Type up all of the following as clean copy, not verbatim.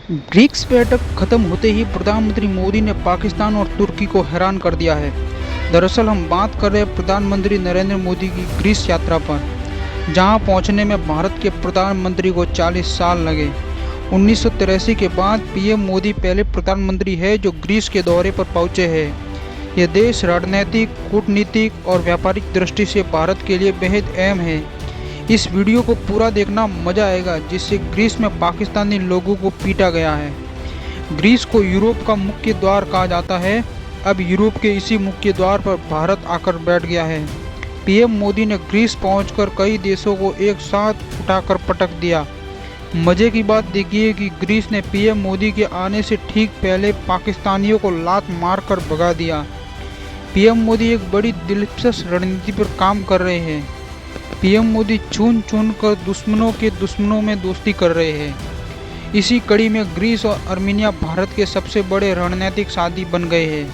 BRICS बैठक खत्म होते ही प्रधानमंत्री मोदी ने पाकिस्तान और तुर्की को हैरान कर दिया है। दरअसल हम बात कर रहे हैं प्रधानमंत्री नरेंद्र मोदी की ग्रीस यात्रा पर, जहां पहुंचने में भारत के प्रधानमंत्री को 40 साल लगे। 1983 के बाद पीएम मोदी पहले प्रधानमंत्री है जो ग्रीस के दौरे पर पहुंचे हैं। यह देश रणनीतिक, कूटनीतिक और व्यापारिक दृष्टि से भारत के लिए बेहद अहम है। इस वीडियो को पूरा देखना मजा आएगा, जिससे ग्रीस में पाकिस्तानी लोगों को पीटा गया है। ग्रीस को यूरोप का मुख्य द्वार कहा जाता है। अब यूरोप के इसी मुख्य द्वार पर भारत आकर बैठ गया है। पीएम मोदी ने ग्रीस पहुंचकर कई देशों को एक साथ उठाकर पटक दिया। मजे की बात देखिए कि ग्रीस ने पीएम मोदी के आने से ठीक पहले पाकिस्तानियों को लात मारकर भगा दिया। पीएम मोदी एक बड़ी दिलचस्प रणनीति पर काम कर रहे हैं। पीएम मोदी चुन चुन कर दुश्मनों के दुश्मनों में दोस्ती कर रहे हैं। इसी कड़ी में ग्रीस और आर्मीनिया भारत के सबसे बड़े रणनीतिक साथी बन गए हैं।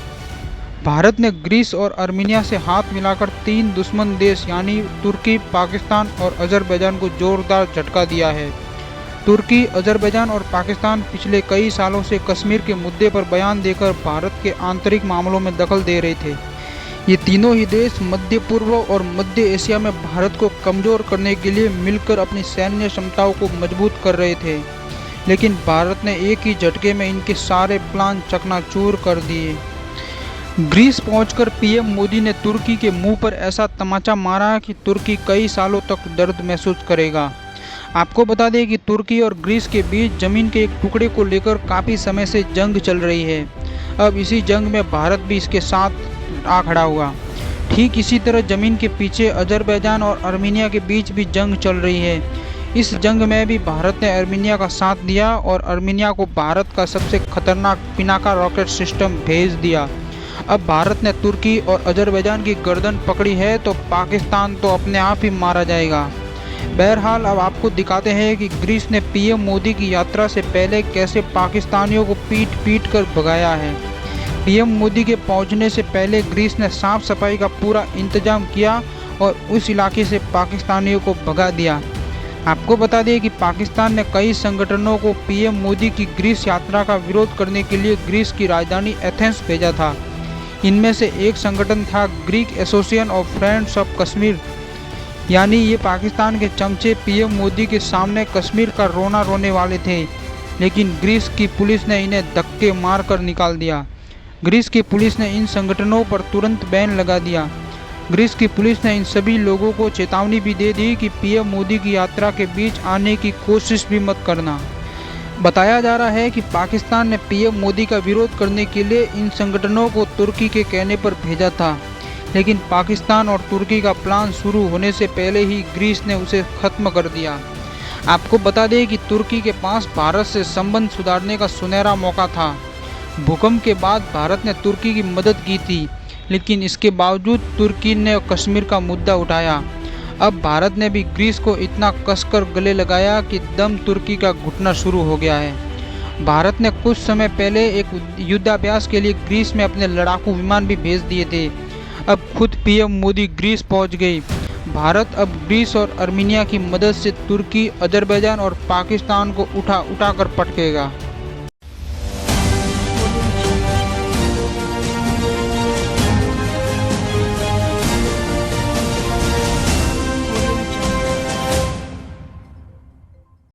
भारत ने ग्रीस और आर्मीनिया से हाथ मिलाकर 3 दुश्मन देश यानी तुर्की, पाकिस्तान और अजरबैजान को जोरदार झटका दिया है। तुर्की, अजरबैजान और पाकिस्तान पिछले कई सालों से कश्मीर के मुद्दे पर बयान देकर भारत के आंतरिक मामलों में दखल दे रहे थे। ये तीनों ही देश मध्य पूर्व और मध्य एशिया में भारत को कमज़ोर करने के लिए मिलकर अपनी सैन्य क्षमताओं को मजबूत कर रहे थे, लेकिन भारत ने एक ही झटके में इनके सारे प्लान चकनाचूर कर दिए। ग्रीस पहुंचकर पीएम मोदी ने तुर्की के मुंह पर ऐसा तमाचा मारा कि तुर्की कई सालों तक दर्द महसूस करेगा। आपको बता दें कि तुर्की और ग्रीस के बीच ज़मीन के एक टुकड़े को लेकर काफ़ी समय से जंग चल रही है। अब इसी जंग में भारत भी इसके साथ आ खड़ा हुआ। ठीक इसी तरह ज़मीन के पीछे अजरबैजान और आर्मीनिया के बीच भी जंग चल रही है। इस जंग में भी भारत ने आर्मीनिया का साथ दिया और आर्मीनिया को भारत का सबसे खतरनाक पिनाका रॉकेट सिस्टम भेज दिया। अब भारत ने तुर्की और अजरबैजान की गर्दन पकड़ी है तो पाकिस्तान तो अपने आप ही मारा जाएगा। बहरहाल अब आपको दिखाते हैं कि ग्रीस ने पीएम मोदी की यात्रा से पहले कैसे पाकिस्तानियों को पीट कर भगाया है। पीएम मोदी के पहुंचने से पहले ग्रीस ने साफ सफाई का पूरा इंतजाम किया और उस इलाके से पाकिस्तानियों को भगा दिया। आपको बता दें कि पाकिस्तान ने कई संगठनों को पीएम मोदी की ग्रीस यात्रा का विरोध करने के लिए ग्रीस की राजधानी एथेंस भेजा था। इनमें से एक संगठन था Greek association of friends of Kashmir, यानी ये पाकिस्तान के चमचे पीएम मोदी के सामने कश्मीर का रोना रोने वाले थे, लेकिन ग्रीस की पुलिस ने इन्हें धक्के मार कर निकाल दिया। ग्रीस की पुलिस ने इन संगठनों पर तुरंत बैन लगा दिया। ग्रीस की पुलिस ने इन सभी लोगों को चेतावनी भी दे दी कि पीएम मोदी की यात्रा के बीच आने की कोशिश भी मत करना। बताया जा रहा है कि पाकिस्तान ने पीएम मोदी का विरोध करने के लिए इन संगठनों को तुर्की के कहने पर भेजा था, लेकिन पाकिस्तान और तुर्की का प्लान शुरू होने से पहले ही ग्रीस ने उसे खत्म कर दिया। आपको बता दें कि तुर्की के पास भारत से संबंध सुधारने का सुनहरा मौका था। भूकंप के बाद भारत ने तुर्की की मदद की थी, लेकिन इसके बावजूद तुर्की ने कश्मीर का मुद्दा उठाया। अब भारत ने भी ग्रीस को इतना कसकर गले लगाया कि दम तुर्की का घुटना शुरू हो गया है। भारत ने कुछ समय पहले एक युद्धाभ्यास के लिए ग्रीस में अपने लड़ाकू विमान भी भेज दिए थे। अब खुद पीएम मोदी ग्रीस पहुंच गई। भारत अब ग्रीस और आर्मीनिया की मदद से तुर्की, अजरबैजान और पाकिस्तान को उठा कर पटकेगा।